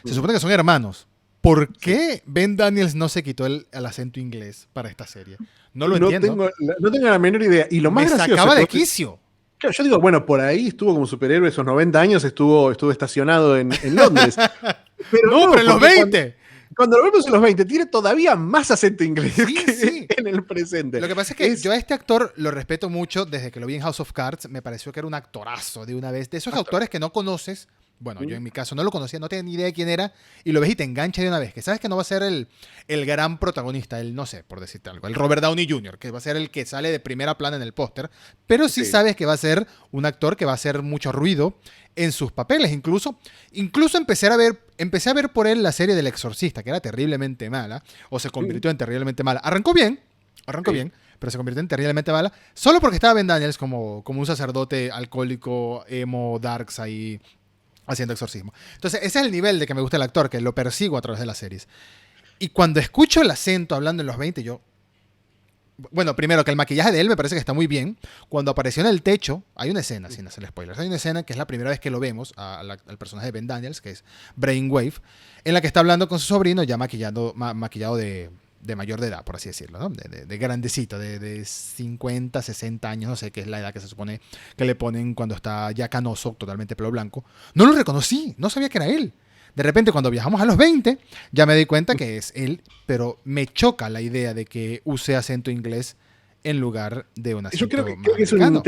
Se supone que son hermanos. ¿Por qué Ben Daniels no se quitó el acento inglés para esta serie? No lo entiendo. No tengo la menor idea. Y lo más gracioso... sacaba de quicio. Claro, yo digo, bueno, por ahí estuvo como superhéroe esos 90 años, estuvo estacionado en Londres. Pero en los 20. Cuando lo vemos en los 20, tiene todavía más acento inglés que en el presente. Lo que pasa es que yo a este actor lo respeto mucho desde que lo vi en House of Cards. Me pareció que era un actorazo de una vez. De esos autores que no conoces. Bueno, yo en mi caso no lo conocía, no tenía ni idea de quién era, y lo ves y te engancha de una vez, que sabes que no va a ser el gran protagonista, no sé, por decirte algo, el Robert Downey Jr., que va a ser el que sale de primera plana en el póster, pero sí sabes que va a ser un actor que va a hacer mucho ruido en sus papeles. Incluso empecé a ver por él la serie del Exorcista, que era terriblemente mala, o se convirtió en terriblemente mala. Arrancó bien, pero se convirtió en terriblemente mala, solo porque estaba Ben Daniels como un sacerdote alcohólico, emo, darks ahí, haciendo exorcismo. Entonces, ese es el nivel de que me gusta el actor, que lo persigo a través de las series. Y cuando escucho el acento hablando en los 20, yo... Bueno, primero que el maquillaje de él me parece que está muy bien. Cuando apareció en el techo, hay una escena, sin hacer spoilers, hay una escena que es la primera vez que lo vemos al personaje de Ben Daniels, que es Brainwave, en la que está hablando con su sobrino ya maquillado de mayor de edad, por así decirlo, ¿no? De grandecito, de 50, 60 años, no sé qué es la edad que se supone que le ponen cuando está ya canoso, totalmente pelo blanco. No lo reconocí, no sabía que era él. De repente, cuando viajamos a los 20, ya me di cuenta que es él, pero me choca la idea de que use acento inglés en lugar de un acento Yo creo más que americano.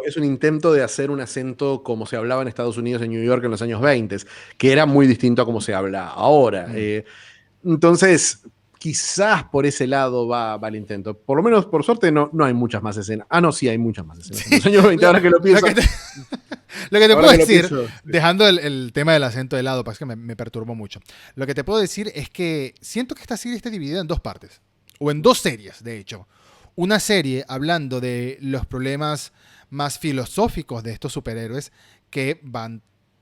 es un intento de hacer un acento como se hablaba en Estados Unidos, en New York en los años 20, que era muy distinto a como se habla ahora. Mm. Entonces, quizás por ese lado va el intento. Por lo menos, por suerte, no hay muchas más escenas. Ah, no, sí, hay muchas más escenas. En los años 20, ahora que lo pienso. Lo que te Ahora puedo que lo decir, pienso, sí. dejando el tema del acento de lado, porque es que me perturbó mucho. Lo que te puedo decir es que siento que esta serie está dividida en dos partes, o en dos series, de hecho. Una serie hablando de los problemas más filosóficos de estos superhéroes que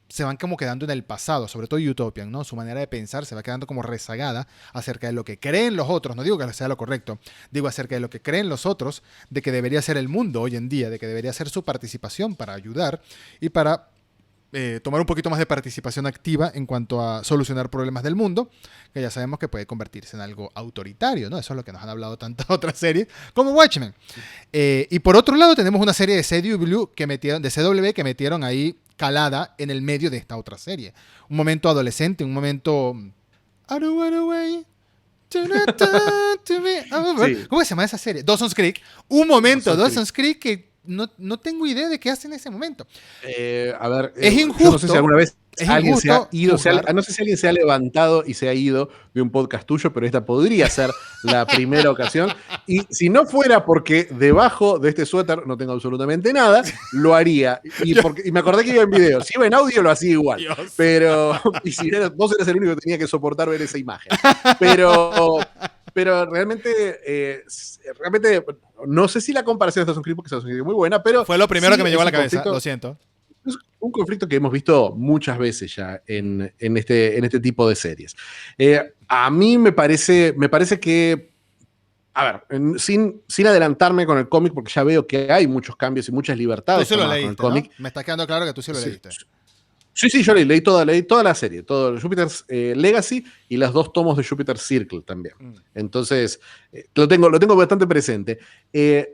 se van como quedando en el pasado, sobre todo Utopian, ¿no? Su manera de pensar se va quedando como rezagada acerca de lo que creen los otros, no digo que sea lo correcto, digo acerca de lo que creen los otros, de que debería ser el mundo hoy en día, de que debería ser su participación para ayudar y para tomar un poquito más de participación activa en cuanto a solucionar problemas del mundo, que ya sabemos que puede convertirse en algo autoritario, ¿no? Eso es lo que nos han hablado tantas otras series como Watchmen. Y por otro lado tenemos una serie de CW que metieron ahí calada en el medio de esta otra serie. Un momento adolescente, un momento... I don't wanna wait to be over. Sí. ¿Cómo se llama esa serie? Dawson's Creek. Un momento, Dawson's Dawson's Creek que no tengo idea de qué hace en ese momento. A ver, Es yo injusto. no sé si alguna vez Es alguien se ha injusto ido, juzgar. no sé si alguien se ha levantado y se ha ido de un podcast tuyo, pero esta podría ser la primera ocasión. Y si no fuera porque debajo de este suéter no tengo absolutamente nada, lo haría. Y me acordé que iba en video. Si iba en audio, lo hacía igual. Dios. Pero, y si vos eras el único que tenía que soportar ver esa imagen. Pero realmente no sé si la comparación de Assassin's Creed, porque Assassin's Creed es muy buena, pero Fue lo primero sí que me llegó a es la un cabeza, conflicto. lo siento. Es un conflicto que hemos visto muchas veces ya en este tipo de series. A mí me parece que, a ver, sin adelantarme con el cómic, porque ya veo que hay muchos cambios y muchas Tú libertades sí lo tomadas con el leíste, ¿no? cómic. Me está quedando claro que tú sí lo Sí, leíste. sí, yo leí toda la serie, todo Jupiter's Legacy y los 2 tomos de Jupiter Circle también. Entonces, lo tengo bastante presente.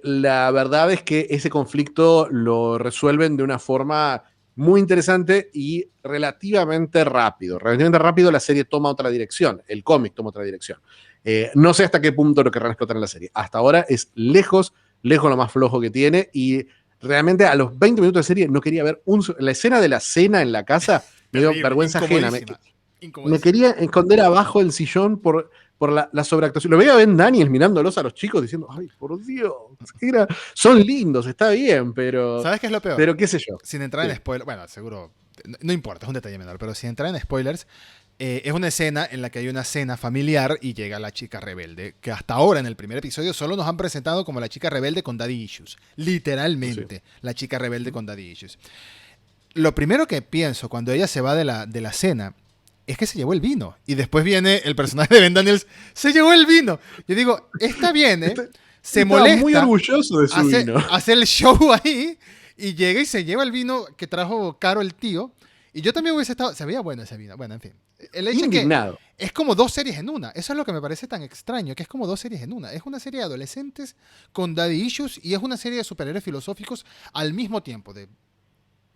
La verdad es que ese conflicto lo resuelven de una forma muy interesante y relativamente rápido. Relativamente rápido la serie toma otra dirección, el cómic toma otra dirección. No sé hasta qué punto lo querrán explotar en la serie. Hasta ahora es lejos lo más flojo que tiene y realmente a los 20 minutos de serie no quería ver la escena de la cena en la casa, me dio vergüenza ajena. Me quería esconder abajo del sillón por la sobreactuación. Lo veía a Ben Daniels mirándolos a los chicos diciendo, ay, por Dios, son lindos, está bien, pero... ¿Sabes qué es lo peor? Pero qué sé yo. Sin entrar Sí. en spoilers, bueno, seguro, no importa, es un detalle menor, pero sin entrar en spoilers, es una escena en la que hay una cena familiar y llega la chica rebelde, que hasta ahora en el primer episodio solo nos han presentado como la chica rebelde con daddy issues. Literalmente, sí. La chica rebelde con daddy issues. Lo primero que pienso cuando ella se va de la cena es que se llevó el vino. Y después viene el personaje de Ben Daniels, se llevó el vino. Yo digo, está bien, ¿eh? Se molesta. Muy orgulloso de su vino. Hace el show ahí y llega y se lleva el vino que trajo Caro el tío. Y yo también hubiese estado... Se veía bueno ese vino. Bueno, en fin. El hecho indignado. Es que es como 2 series en una. Eso es lo que me parece tan extraño, que es como 2 series en una. Es una serie de adolescentes con daddy issues y es una serie de superhéroes filosóficos al mismo tiempo.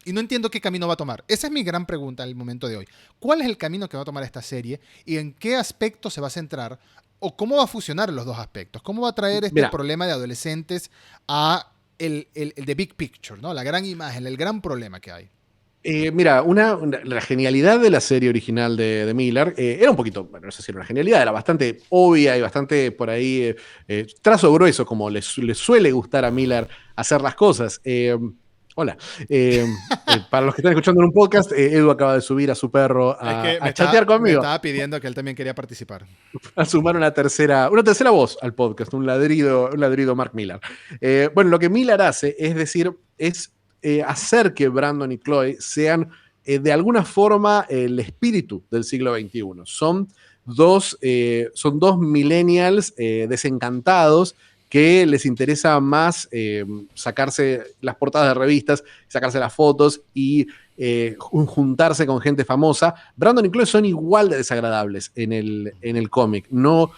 Y no entiendo qué camino va a tomar. Esa es mi gran pregunta en el momento de hoy. ¿Cuál es el camino que va a tomar esta serie y en qué aspecto se va a centrar? ¿O cómo va a fusionar los dos aspectos? ¿Cómo va a traer este problema de adolescentes a el the big picture, ¿no? La gran imagen, el gran problema que hay? Mira, la genialidad de la serie original de Miller era un poquito, bueno, no sé si era una genialidad, era bastante obvia y bastante por ahí trazo grueso, como le suele gustar a Miller hacer las cosas. Hola. Para los que están escuchando en un podcast, Edu acaba de subir a su perro a chatear conmigo. Me estaba pidiendo que él también quería participar. A sumar una tercera voz al podcast, un ladrido Mark Millar. Bueno, lo que Millar hace es decir, hacer que Brandon y Chloe sean de alguna forma el espíritu del siglo XXI. Son dos millennials desencantados que les interesa más sacarse las portadas de revistas, sacarse las fotos y juntarse con gente famosa. Brandon y Chloe son igual de desagradables en el cómic. No,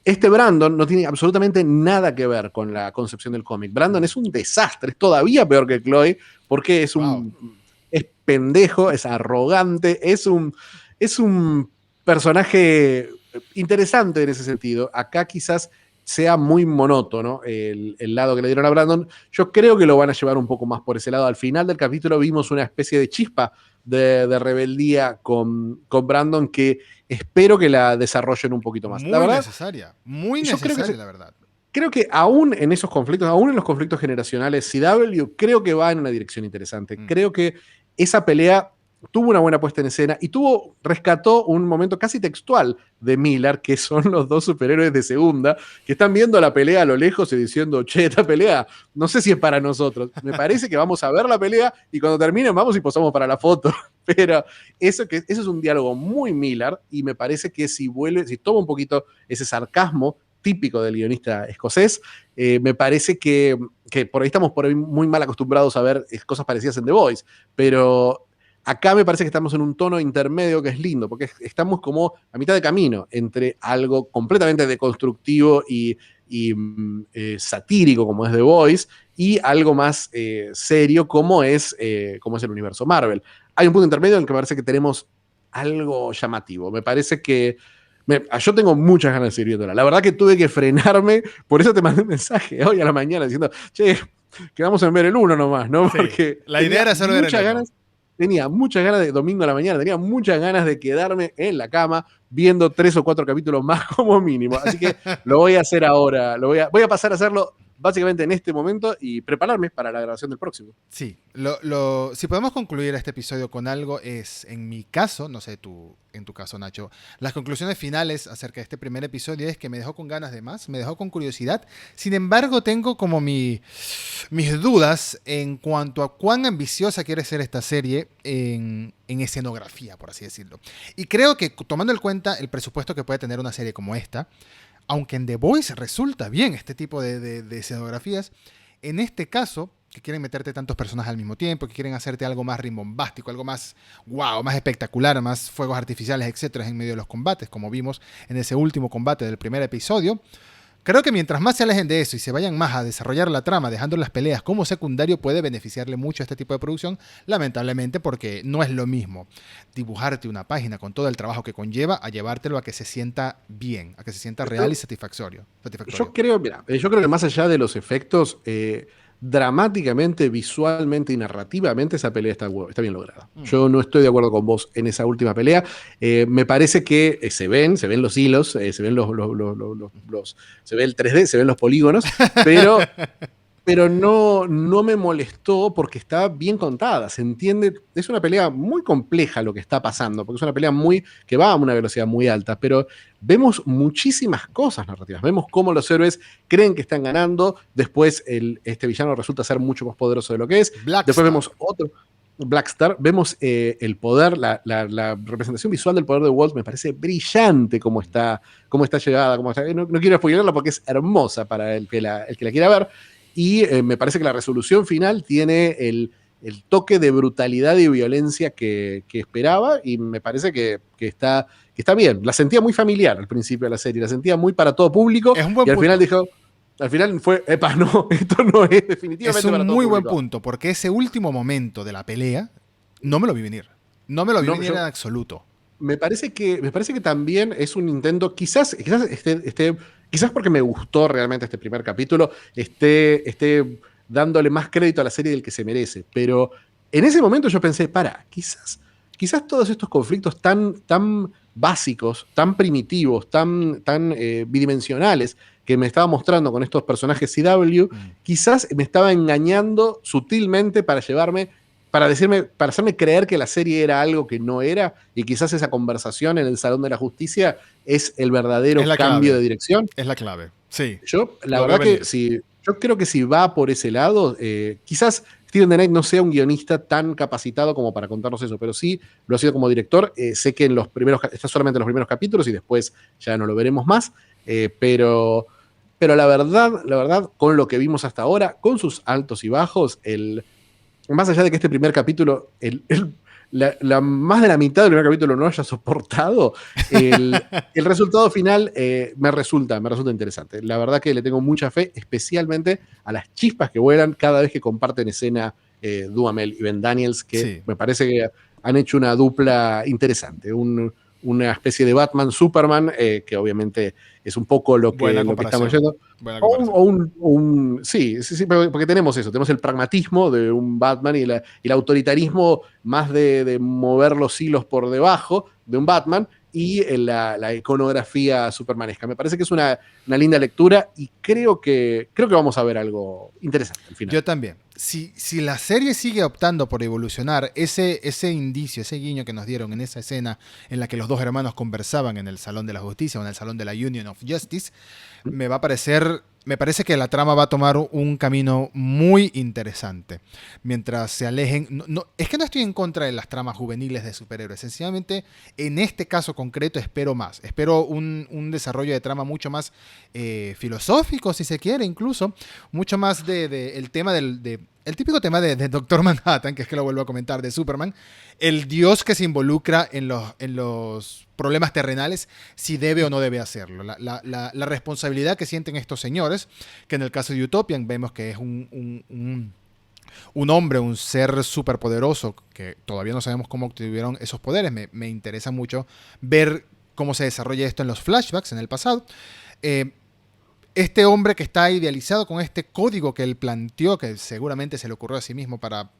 este Brandon no tiene absolutamente nada que ver con la concepción del cómic. Brandon es un desastre, es todavía peor que Chloe, porque es pendejo, es arrogante, es un personaje interesante en ese sentido. Acá quizás sea muy monótono el lado que le dieron a Brandon. Yo creo que lo van a llevar un poco más por ese lado. Al final del capítulo vimos una especie de chispa de rebeldía con Brandon que espero que la desarrollen un poquito más. La verdad, muy necesaria, la verdad. Creo que aún en esos conflictos, aún en los conflictos generacionales, CW creo que va en una dirección interesante. Creo que esa pelea tuvo una buena puesta en escena y rescató un momento casi textual de Miller, que son los dos superhéroes de segunda, que están viendo la pelea a lo lejos y diciendo, che, esta pelea, no sé si es para nosotros. Me parece que vamos a ver la pelea y cuando termine vamos y posamos para la foto. Pero eso es un diálogo muy Miller y me parece que si toma un poquito ese sarcasmo típico del guionista escocés, me parece que por ahí estamos muy mal acostumbrados a ver cosas parecidas en The Voice, pero acá me parece que estamos en un tono intermedio que es lindo, porque estamos como a mitad de camino entre algo completamente deconstructivo y satírico como es The Voice y algo más serio como es el universo Marvel. Hay un punto intermedio en el que me parece que tenemos algo llamativo. Me parece que yo tengo muchas ganas de seguir viéndola. La verdad que tuve que frenarme, por eso te mandé un mensaje hoy a la mañana diciendo, che, que vamos a ver el 1 nomás, ¿no? Sí, porque la idea era solo ver el 1. Tenía muchas ganas de domingo a la mañana, tenía muchas ganas de quedarme en la cama viendo 3 o 4 capítulos más como mínimo. Así que lo voy a hacer ahora. Voy a pasar a hacerlo básicamente en este momento y prepararme para la grabación del próximo. Sí, si podemos concluir este episodio con algo es, en mi caso, no sé en tu caso, Nacho, las conclusiones finales acerca de este primer episodio es que me dejó con ganas de más, me dejó con curiosidad. Sin embargo, tengo como mis dudas en cuanto a cuán ambiciosa quiere ser esta serie en escenografía, por así decirlo. Y creo que tomando en cuenta el presupuesto que puede tener una serie como esta, aunque en The Voice resulta bien este tipo de escenografías, en este caso, que quieren meterte tantos personajes al mismo tiempo, que quieren hacerte algo más rimbombástico, algo más wow, más espectacular, más fuegos artificiales, etcétera, en medio de los combates, como vimos en ese último combate del primer episodio. Creo que mientras más se alejen de eso y se vayan más a desarrollar la trama, dejando las peleas como secundario, puede beneficiarle mucho a este tipo de producción, lamentablemente, porque no es lo mismo dibujarte una página con todo el trabajo que conlleva a llevártelo a que se sienta bien, a que se sienta real y satisfactorio. Yo creo que más allá de los efectos, dramáticamente, visualmente y narrativamente esa pelea está bien lograda. Yo no estoy de acuerdo con vos en esa última pelea. Me parece que se ven los hilos, se ven se ve el 3D, se ven los polígonos, pero no me molestó porque está bien contada, se entiende, es una pelea muy compleja lo que está pasando, porque es una pelea que va a una velocidad muy alta, pero vemos muchísimas cosas narrativas, vemos cómo los héroes creen que están ganando, después este villano resulta ser mucho más poderoso de lo que es, después vemos otro, Blackstar, vemos el poder, la representación visual del poder de Walt me parece brillante cómo está llegada, no quiero spoilerla porque es hermosa para el que la quiera ver. Y me parece que la resolución final tiene el toque de brutalidad y violencia que esperaba y me parece que está bien. La sentía muy familiar al principio de la serie, la sentía muy para todo público es un buen y punto. al final fue, no, esto no es definitivamente para todo público. Es un muy buen punto, porque ese último momento de la pelea no me lo vi venir. No me lo vi venir en absoluto. Me parece que también es un intento, quizás porque me gustó realmente este primer capítulo, esté dándole más crédito a la serie del que se merece. Pero en ese momento yo pensé, quizás todos estos conflictos tan básicos, tan primitivos, tan bidimensionales que me estaba mostrando con estos personajes CW, quizás me estaba engañando sutilmente para hacerme creer que la serie era algo que no era, y quizás esa conversación en el Salón de la Justicia es el verdadero cambio de dirección. Es la clave, sí. Yo creo que si va por ese lado, quizás Steven DeKnight no sea un guionista tan capacitado como para contarnos eso, pero sí lo ha sido como director. Sé que está solamente en los primeros capítulos y después ya no lo veremos más, pero pero la verdad, con lo que vimos hasta ahora, con sus altos y bajos, más allá de que este primer capítulo, más de la mitad del primer capítulo no haya soportado, el resultado final me resulta interesante. La verdad que le tengo mucha fe, especialmente a las chispas que vuelan cada vez que comparten escena Duhamel y Ben Daniels, que Sí. me parece que han hecho una dupla interesante, una especie de Batman-Superman, que obviamente es un poco lo que estamos yendo. Sí, porque tenemos eso, tenemos el pragmatismo de un Batman y el autoritarismo más de mover los hilos por debajo de un Batman y la iconografía supermanesca. Me parece que es una linda lectura y creo que vamos a ver algo interesante al final. Yo también. Si la serie sigue optando por evolucionar, ese indicio, ese guiño que nos dieron en esa escena en la que los dos hermanos conversaban en el Salón de la Justicia o en el Salón de la Union of Justice, me parece que la trama va a tomar un camino muy interesante. Mientras se alejen... es que no estoy en contra de las tramas juveniles de superhéroes. Sencillamente, en este caso concreto, espero más. Espero un desarrollo de trama mucho más filosófico, si se quiere, incluso. Mucho más el tema el típico tema de Doctor Manhattan, que es que lo vuelvo a comentar, de Superman, el dios que se involucra en los problemas terrenales, si debe o no debe hacerlo. La responsabilidad que sienten estos señores, que en el caso de Utopian vemos que es un hombre, un ser superpoderoso, que todavía no sabemos cómo obtuvieron esos poderes. Me interesa mucho ver cómo se desarrolla esto en los flashbacks, en el pasado. Este hombre que está idealizado con este código que él planteó, que seguramente se le ocurrió a sí mismo para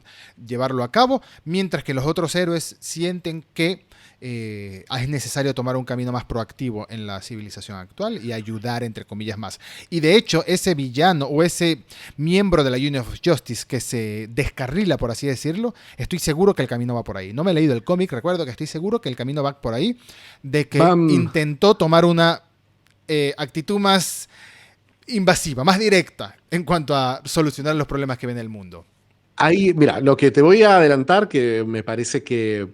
llevarlo a cabo, mientras que los otros héroes sienten que es necesario tomar un camino más proactivo en la civilización actual y ayudar, entre comillas, más. Y de hecho, ese villano o ese miembro de la Union of Justice que se descarrila, por así decirlo, estoy seguro que el camino va por ahí. No me he leído el cómic, recuerdo que estoy seguro que el camino va por ahí, de que intentó tomar una actitud más invasiva, más directa en cuanto a solucionar los problemas que ve en el mundo. Ahí, mira, lo que te voy a adelantar, que me parece que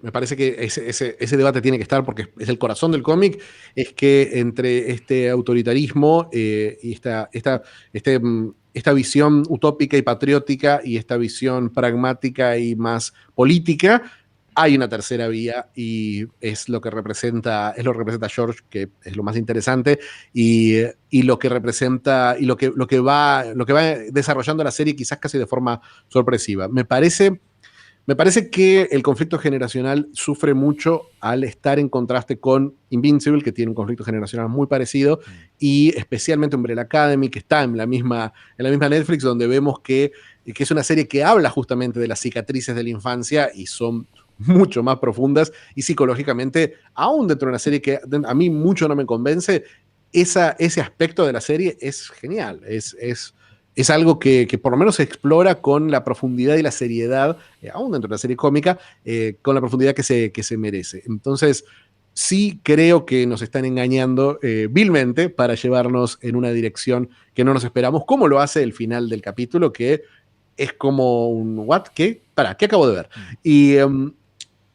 ese debate tiene que estar porque es el corazón del cómic, es que entre este autoritarismo y esta visión utópica y patriótica y esta visión pragmática y más política, hay una tercera vía y es lo que representa George, que es lo más interesante, y lo que representa y lo que va desarrollando la serie quizás casi de forma sorpresiva. Me parece que el conflicto generacional sufre mucho al estar en contraste con Invincible, que tiene un conflicto generacional muy parecido, y especialmente Umbrella Academy, que está en la misma Netflix, donde vemos que es una serie que habla justamente de las cicatrices de la infancia y son mucho más profundas y psicológicamente, aún dentro de una serie que a mí mucho no me convence, ese aspecto de la serie es genial, es algo que por lo menos se explora con la profundidad y la seriedad, aún dentro de la serie cómica, con la profundidad que se merece. Entonces, sí creo que nos están engañando vilmente para llevarnos en una dirección que no nos esperamos, como lo hace el final del capítulo, que es como un ¿what? ¿Qué? ¿Qué acabo de ver? Y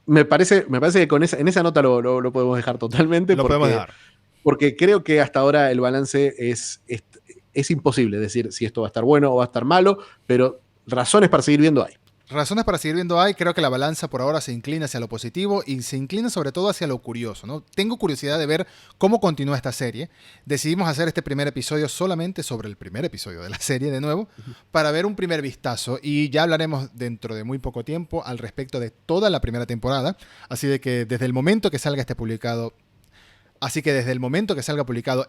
me parece que en esa nota lo podemos dejar totalmente. Podemos dejar. Porque creo que hasta ahora el balance es imposible decir si esto va a estar bueno o va a estar malo, pero razones para seguir viendo hay. Razones para seguir viendo hay. Creo que la balanza por ahora se inclina hacia lo positivo y se inclina sobre todo hacia lo curioso, ¿no? Tengo curiosidad de ver cómo continúa esta serie. Decidimos hacer este primer episodio solamente sobre el primer episodio de la serie de nuevo, para ver un primer vistazo, y ya hablaremos dentro de muy poco tiempo al respecto de toda la primera temporada. Así que desde el momento que salga publicado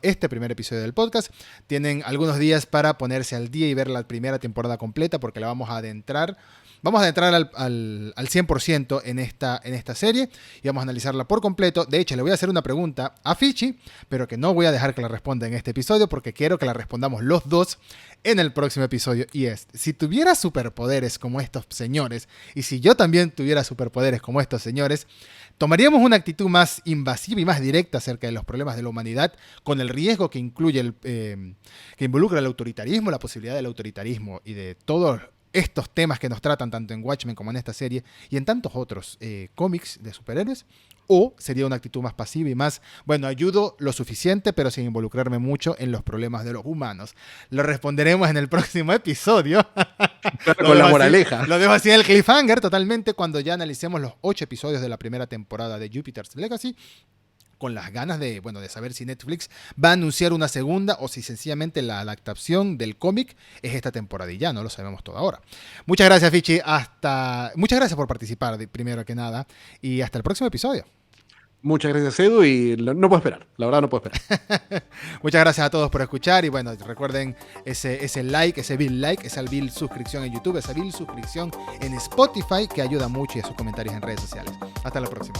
este primer episodio del podcast, tienen algunos días para ponerse al día y ver la primera temporada completa, porque la vamos a adentrar al 100% en esta serie y vamos a analizarla por completo. De hecho, le voy a hacer una pregunta a Fichi, pero que no voy a dejar que la responda en este episodio porque quiero que la respondamos los dos en el próximo episodio. Y es, si tuviera superpoderes como estos señores, y si yo también tuviera superpoderes como estos señores, ¿tomaríamos una actitud más invasiva y más directa acerca de los problemas de la humanidad, con el riesgo que incluye que involucra el autoritarismo, la posibilidad del autoritarismo y de todo estos temas que nos tratan tanto en Watchmen como en esta serie y en tantos otros cómics de superhéroes, o sería una actitud más pasiva y más, bueno, ayudo lo suficiente pero sin involucrarme mucho en los problemas de los humanos. Lo responderemos en el próximo episodio. Con la moraleja. Lo dejo así en el cliffhanger totalmente cuando ya analicemos los 8 episodios de la primera temporada de Jupiter's Legacy, con las ganas de, bueno, de saber si Netflix va a anunciar una segunda o si sencillamente la adaptación del cómic es esta temporada y ya no lo sabemos todo ahora. Muchas gracias, Fichi. Muchas gracias por participar, primero que nada, y hasta el próximo episodio. Muchas gracias, Edu, y no puedo esperar. La verdad no puedo esperar. Muchas gracias a todos por escuchar y bueno, recuerden ese like, ese bill like, esa bill suscripción en YouTube, esa bill suscripción en Spotify que ayuda mucho y a sus comentarios en redes sociales. Hasta la próxima.